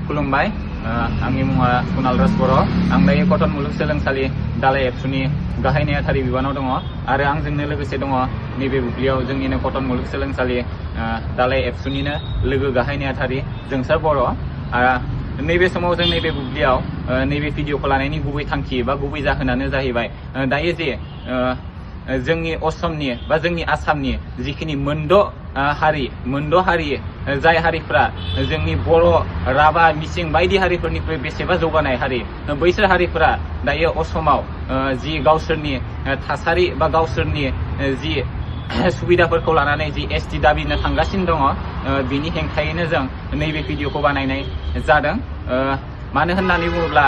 खुलुमबाय आंनि मुङा कुनाल राजबर' आं दायो कटन मुलुगसोलोंसालि दालाइ एबसुनि गाहाय नेहाथारि बिबानाव दङ आरो आंजोंनो लोगोसे दङ नैबे बुब्लियाव जोंनिनो कटन मुलुगसोलोंसालि दालाइ एबसुनिनो लोगो गाहाय नेहाथारि जोंसार बर'। नैबे समाव जों नैबे बुब्लियाव नैबे भिडिअखौ लानायनि गुबै थांखि बा गुबै जाहोनानो जाहैबाय दायो जे जोंनि असमनि बा जोंनि आसामनि जिखिनि मोनद' हारि जाय हारिफ्रा जोंनि बर', राभा, मिसिं बायदि हारिफोरनिख्रुइ बेसेबा जौगानाय हारि, बैसोर हारिफोरा दायो असमाव जि गावसोरनि थासारि बा गावसोरनि जि सुबिदाफोरखौ लानानै जि एसटि दाबिनो थांगासिनो दङ, बिनि हेंथायैनो जों नैबे भिडिअखौ बानायनाय जादों। मानो होननानै बुङोब्ला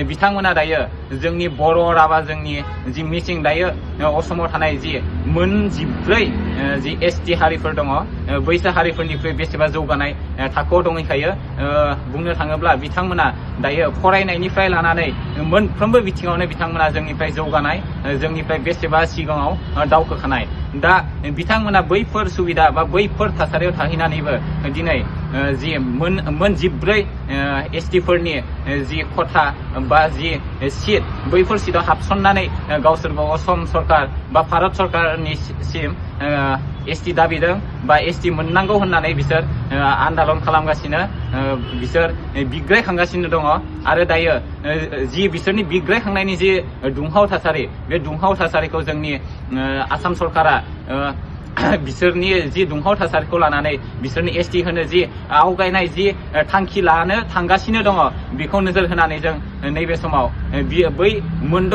बिथांमोना दायो जोंनि बर', राभा, जोंनि जि मिसिं दायो असमाव थानाय जि मोन 14 जि एसटि हारिफोर दङ, बैसोर हारिफोरनिख्रुइ बेसेबा जौगानाय थाखोआव दंहैखायो। बुंनो थाङोब्ला बिथांमोना दायो फरायनायनिफ्राय लानानै मोनफ्रोमबो बिथिङावनो बिथांमोना जोंनिफ्राय जौगानाय, जोंनिफ्राय बेसेबा सिगाङाव दावखोखानाय। दा बिथांमोना बैफोर सुबिदा बा बैफोर थासारियाव थाहैनानैबो दिनै जि मोन 14 एसटिफोरनि जि खथा बा जि सिट, बैफोर सिटआव हाबसननानै गावसोरखौ असम सरकार बा भारत सरकारनिसिम एसटि दाबिदों बा एसटि मोननांगौ होननानै बिसोर आन्दालन खालामगासिनो, बिसोर बिग्रायखांगासिनो दङ। आरो दायो जि बिसोरनि बिग्रायखांनायनि जि दुंहाव थासारि, बे दुंहाव थासारिखौ जोंनि आसाम सरकारा बिसोरनि जि दुंहाव थासारिखौ लानानै बिसोरनि एसटि होनो जि आवगायनाय जि थांखि लानो थांगासिनो दङ, बेखौ नोजोर होनानै जों नैबे समाव बै मोनद'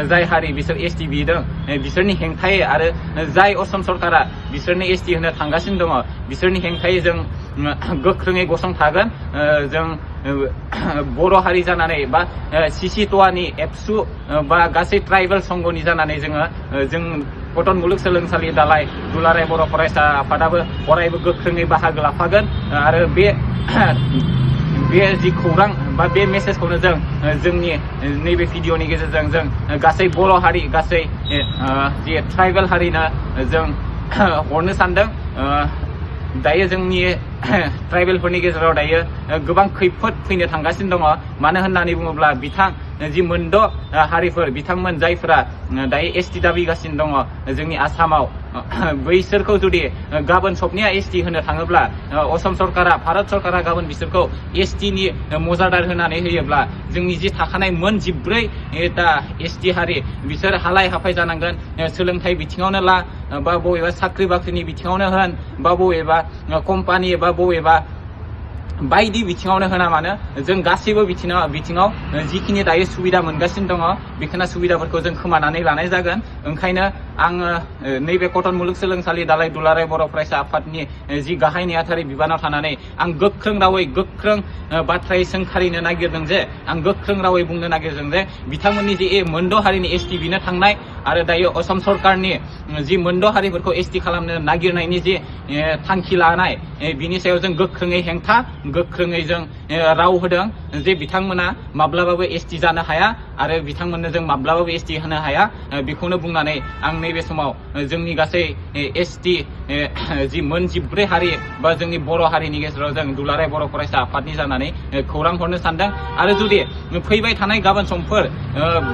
जाय हारि बिसोर एसटि बिदों, बिसोरनि हेंथायै आरो जाय असम सरकारा बिसोरनि एसटि होनो थांगासिनो दङ, बिसोरनि हेंथायै जों गोख्रोङै गसंथागोन। जों बर' हारि जानानै बा सिसिट'वानि एबसु बा गासै ट्राइबेल संघनि जानानै जों कटन मुलुगसोलोंसालि दालाइ दुलाराय बर' फरायसा आफादाबो अरायबो गोख्रोङै बाहागो लाफागोन। आरो बे जि खौरां बा बे मेसेजखौनो जों जोंनि नैबे भिडिअनि गेजेरजों जों गासै बर' हारि, गासै जि ट्राइबेल हारिनो जों हरनो सानदों। दायो जोंनि ट्राइबेलफोरनि गेजेराव दायो गोबां खैफोद फैनो थांगासिनो दङ। मानो होननानै बुङोब्ला जि मोनद' हारिफोर, बिथांमोन जायफोरा दायो एसटि दाबिगासिनो दङ जोंनि आसामाव, बैसोरखौ जुदि गाबोन सबनिया एसटि होनो थाङोब्ला असम सरकारा, भारत सरकारा गाबोन बिसोरखौ एसटिनि मजादार होनानै होयोब्ला जोंनि जि थाखानाय मोन 14 एसटि हारि, बिसोर हालाय हाफाय जानांगोन। सोलोंथाइ बिथिङावनो ला, बा बबेबा साख्रि बाख्रिनि बिथिङावनो होन, बा बबेबा कम्पानि बा बबेबा बायदि बिथिङावनो होना मानो, जों गासैबो बिथिङाव जिखिनि दायो सुबिदा मोनगासिनो दङ, बेखिनि सुबिदाफोरखौ जों खोमानानै लानाय जागोन। ओंखायनो आङो नैबे कटन मुलुगसोलोंसालि दालाइ दुलाराय बर' फरायसा आफादनि जि गाहाय नेहाथारि बिबानाव थानानै आं गोख्रों रावै, गोख्रों बाथ्रायै सोंखारिनो नागिरदों जे, आं गोख्रों रावै बुंनो नागिरदों जे बिथांमोननि जि मोनद' हारिनि एसटि बिनो थांनाय आरो दायो असम सरकारनि जि मोनद' हारिफोरखौ एसटि खालामनो नागिरनायनि जि थांखि लानाय, बिनि सायाव जों गोख्रोङै हेंथा, गोख्रोङै जों राव होदों जे बिथांमोना माब्लाबाबो एसटि जानो हाया आरो बिथांमोननो जों माब्लाबाबो एसटि होनो हाया। बेखौनो बुंनानै आं नैबे समाव जोंनि गासै एसटि जि मोन 14 हारि बा जोंनि बर' हारिनि गेजेराव जों दुलाराय बर' फरायसा आफादनि जानानै खौरां हरनो सानदों। आरो जुदि फैबाय थानाय गाबोन समफोर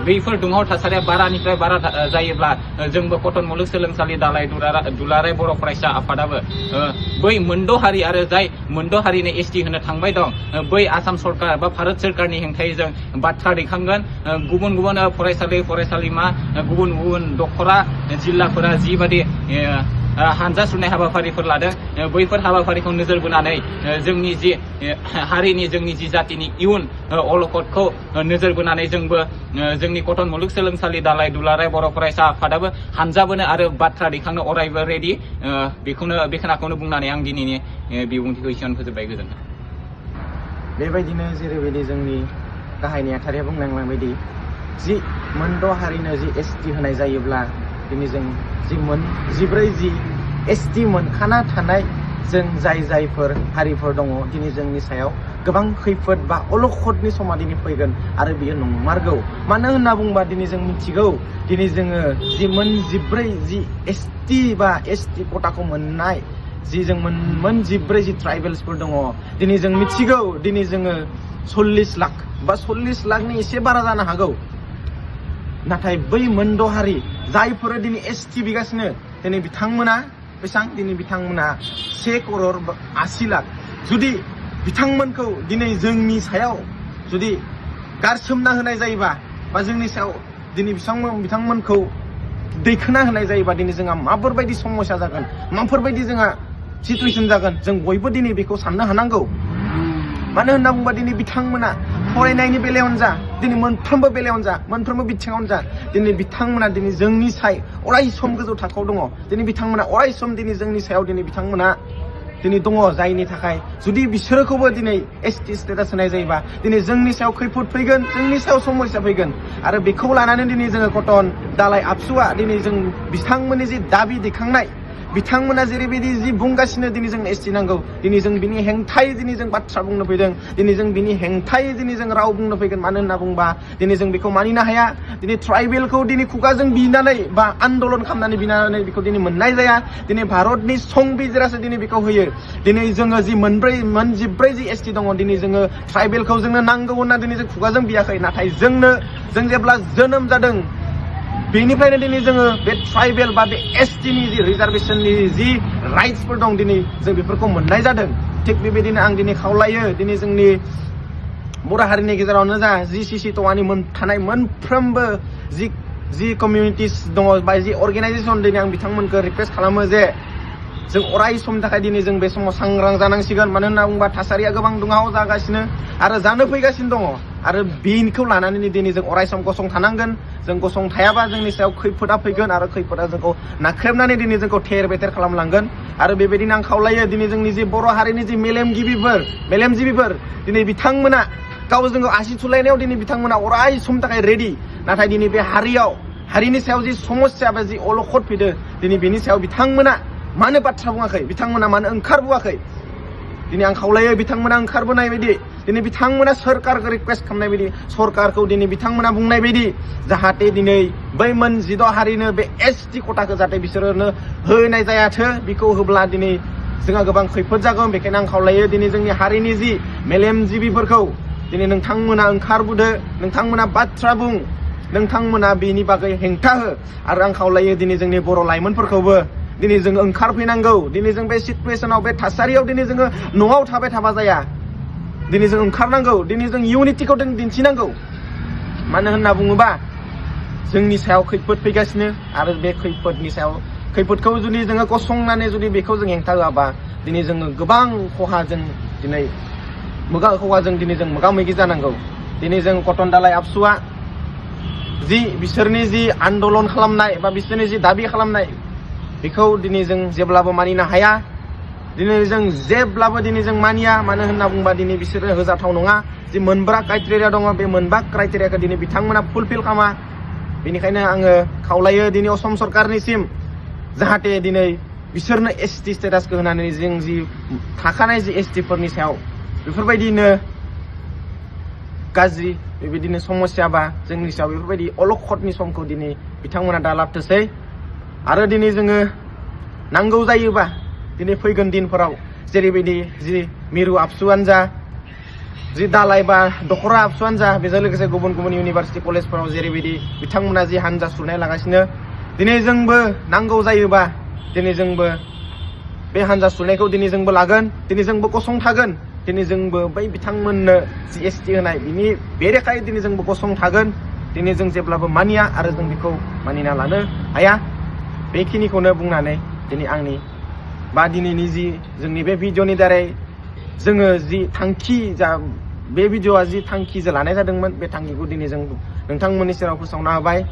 बैफोर दुंहाव थासारिया बारानिफ्राय बारा जायोब्ला जोंबो कटन मुलुगसोलोंसालि दालाइ दुलाराय बर' फरायसा आफादाबो बै मोनद' हारि आरो जाय मोनद' हारिनो एसटि होनो थांबाय दं, बै आसाम सरकार बा भारत सरकारनि हेंथायै जों बाथ्रा दैखांगोन। गुबुन गुबुन फरायसालिमा, गुबुन गुबुन दखरा जिल्लाफोरा जिबादि हानजा सुरनाय हाबाफारिफोर लादों, बैफोर हाबाफारिखौ नोजोर बोनानै जोंनि जि हारिनि, जोंनि जि जातिनि इयुन अलखदखौ नोजोर बोनानै जोंबो जोंनि कटन मुलुगसोलोंसालि दालाइ दुलाराय बर' फरायसा आफादाबो हानजाबोनो आरो बाथ्रा दैखांनो अरायबो रेडि। बे खोनाखौनो बुंनानै आं दिनैनि बिबुंथिखौ एसेयावनो फोजोबबाय। गोजोन्थों। बेबायदिनो जेरैबायदि जोंनि गाहाय नेहाथारिया बुंलांनाय बायदि जि मोनद' हारिनो जि एसटि होनाय जायोब्ला दिनै जों जि मोन 14 जि एसटि मोनखाना थानाय जों जायफोर हारिफोर दङ, दिनै जोंनि सायाव गोबां खैफोद बा अलखदनि समा दिनै फैगोन आरो बियो नंमारगौ। मानो होनना बुंबा दिनै जों मिथिगौ, दिनै जोङो जि मोन 14 जि एसटि बा एसटि खथाखौ मोननाय जि जों मोन 14 जि ट्राइबेल्सफोर दङ दिनै जों मिथिगौ दिनै जोङो 40 लाख बा 40 लाखनि एसे बारा जानो हागौ नाथाय बै मोनद' हारि जायफोरा दिनै एसटि बिगासिनो दिनै बिथांमोना बेसां दिनै बिथांमोना 1 करोड़ 80 लाख जुदि बिथांमोनखौ दिनै जोंनि सायाव जुदि गारसोमना होनाय जायोबा बा जोंनि सायाव दिनै बिथांमोनखौ दैखोना होनाय जायोबा दिनै जोंहा माफोरबायदि समस्या जागोन माफोरबायदि जोंहा सिचुएसन जागोन जों बयबो दिनै बेखौ साननो हानांगौ मानो होनना बुङोबा दिनै बिथांमोना फरायनायनि बेलायावनो जा दिनै मोनफ्रोमबो बेलायावनो जा मोनफ्रोमबो बिथिङावनो जा दिनै बिथांमोना दिनै जोंनि साय अराय सम गोजौ थाखोआव दङ दिनै बिथांमोना अराय सम दिनै जोंनि सायाव दिनै बिथांमोना दिनै दङ जायनि थाखाय जुदि बिसोरखौबो दिनै एसटि स्टेटास होनाय जायोबा दिनै जोंनि सायाव खैफोद फैगोन जोंनि सायाव समस्या फैगोन आरो बेखौ लानानै दिनै जोङो कटन दालाइ आबसुआ दिनै जों बिथांमोननि जि दाबि दैखांनाय बिथांमोना जेरैबायदि जि बुंगासिनो दिनै जों एसटि नांगौ दिनै जों बिनि हेंथायै दिनै जों बाथ्रा बुंनो फैदों दिनै जों बिनि हेंथायै दिनै जों राव बुंनो फैगोन मानो होनना बुंबा दिनै जों बेखौ मानिनो हाया दिनै ट्राइबेलखौ दिनै खुगाजों बिनानै बा आन्दलन खालामनानै बिनानै बेखौ दिनै मोननाय जाया दिनै भारतनि संबिजिरासो दिनै बेखौ होयो दिनै जोङो जि मोन 14 जि एसटि दङ दिनै जोङो ट्राइबेलखौ जोंनो नांगौ होनना दिनै जों खुगाजों बियाखै नाथाय जों जेब्ला जोनोम जादों बेनिफ्रायनो दिनै जोङो बे ट्राइबेल बा बे एसटिनि जि रिजार्भेशननि जि राइट्सफोर दं दिनै जों बेफोरखौ मोननाय जादों थिग बेबायदिनो आं दिनै खावलायो दिनै जोंनि बर' हारिनि गेजेरावनो जा जिसिसि ट'आनि थानाय मोनफ्रोमबो जि कमिउनिटिस दङ बा जि अर्गेनाइजेसन दिनै आं बिथांमोनखौ रिक्वेस्ट खालामो जे जों अराय समनि थाखाय दिनै जों बे समाव सांग्रां जानांसिगोन मानो होनना बुङोबा थासारिया गोबां दुंहाव जागासिनो आरो जानो फैगासिनो दङ आरो बेखौ लानानै दिनै जों अराय सम गसंथानांगोन जों गसंथायाबा जोंनि सायाव खैफोदा फैगोन आरो खैफोदा जोंखौ नाख्रेबनानै दिनै जोंखौ थेर बेथेर खालामलांगोन आरो बेबायदिनो आं खावलायो दिनै जोंनि जि बर' हारिनि जि मेलेमजिबिफोर दिनै बिथांमोना गावजों गाव आसि थुलायनायाव दिनै बिथांमोना अराय समनि थाखाय रेडि नाथाय दिनै बे हारिनि सायाव जि समस्या बा जि अलखद फैदों दिनै बेनि सायाव बिथांमोना मानो बाथ्रा बुङाखै बिथांमोना मानो ओंखारबोआखै दिनै आं खावलायो बिथांमोना ओंखारबोनाय बायदि दिनै बिथांमोना सरकारखौ रिक्वेस्ट खालामनाय बायदि सरकारखौ दिनै बिथांमोना बुंनाय बायदि जाहाथे दिनै बै मोन 16 हारिनो बे एसटि खथाखौ जाहाथे बिसोरनो होनाय जायाथो बेखौ होब्ला दिनै जोंहा गोबां खैफोद जागोन बेखायनो आं खावलायो दिनै जोंनि हारिनि जि मेलेमजिबिफोरखौ दिनै नोंथांमोना ओंखारबोदो नोंथांमोना बाथ्रा बुं नोंथांमोना बेनि बागै हेंथा हो आरो आं खावलायो दिनै जोंनि बर' लाइमोनफोरखौबो दिनै जों ओंखारफैनांगौ दिनै जों बे सिचुएसनाव बे थासारियाव दिनै जोङो न'आव थाबाय थाबा जाया दिनै जों ओंखारनांगौ दिनै जों इउनिटिखौ जों दिन्थिनांगौ मानो होनना बुङोबा जोंनि सायाव खैफोद फैगासिनो आरो बे खैफोदखौ जुदि जोङो गसंनानै जुदि बेखौ जों हेंथा होआबा दिनै जोङो गोबां खहाजों दिनै मोगा मोगि जानांगौ दिनै जों कटन दालाइ आबसुआ बिसोरनि जि आन्दलन खालामनाय बा बिसोरनि जि दाबि खालामनाय बेखौ दिनै जों जेब्लाबो मानिनो हाया दिनै जों जेब्लाबो दिनै जों मानिया मानो होनना बुंबा दिनै बिसोरो होजाथाव नङा जि मोनबा क्राइटेरिया दङ बे मोनबा क्राइटेरियाखौ दिनै बिथांमोना फुलफिल खालामा बेनिखायनो आङो खावलायो दिनै असम सरकारनिसिम जाहाथे दिनै बिसोरनो एसटि स्टेटासखौ होनानै जों जि थाखानाय जि एसटिफोरनि सायाव बेफोरबायदिनो गाज्रि बेबायदिनो समस्या बा जोंनि सायाव बेफोरबायदि अलखदनि समखौ दिनै बिथांमोना दा लाबथोसै आरो दिनै जोङो नांगौ जायोबा दिनै फैगोन दिनफोराव जेरैबायदि जि मिरु आबसुआनो जा जि दालाइ बा दखरा आबसुआनो जा बेजों लोगोसे गुबुन गुबुन इउनिभारसिटि कलेजफोराव जेरैबायदि बिथांमोना जि हानजा सुरनाय लागासिनो दिनै जोंबो नांगौ जायोबा दिनै जोंबो बे हानजा सुरनायखौ दिनै जोंबो लागोन दिनै जोंबो गसंथागोन दिनै जोंबो बै बिथांमोननो जि एसटि होनाय बिनि बेरेखायै दिनै जोंबो गसंथागोन दिनै जों जेब्लाबो मानिया आरो जों बेखौ मानिना लानो हाया बेखिनिखौनो बुंनानै दिनै आंनि बा दिनैनि जि जोंनि बे भिडिअनि दारै जोङो जि थांखि बे भिडिअआ जि थांखि लानाय जादोंमोन बे थांखिखौ दिनै जों नोंथांमोननि सेराव फोसावना होबाय।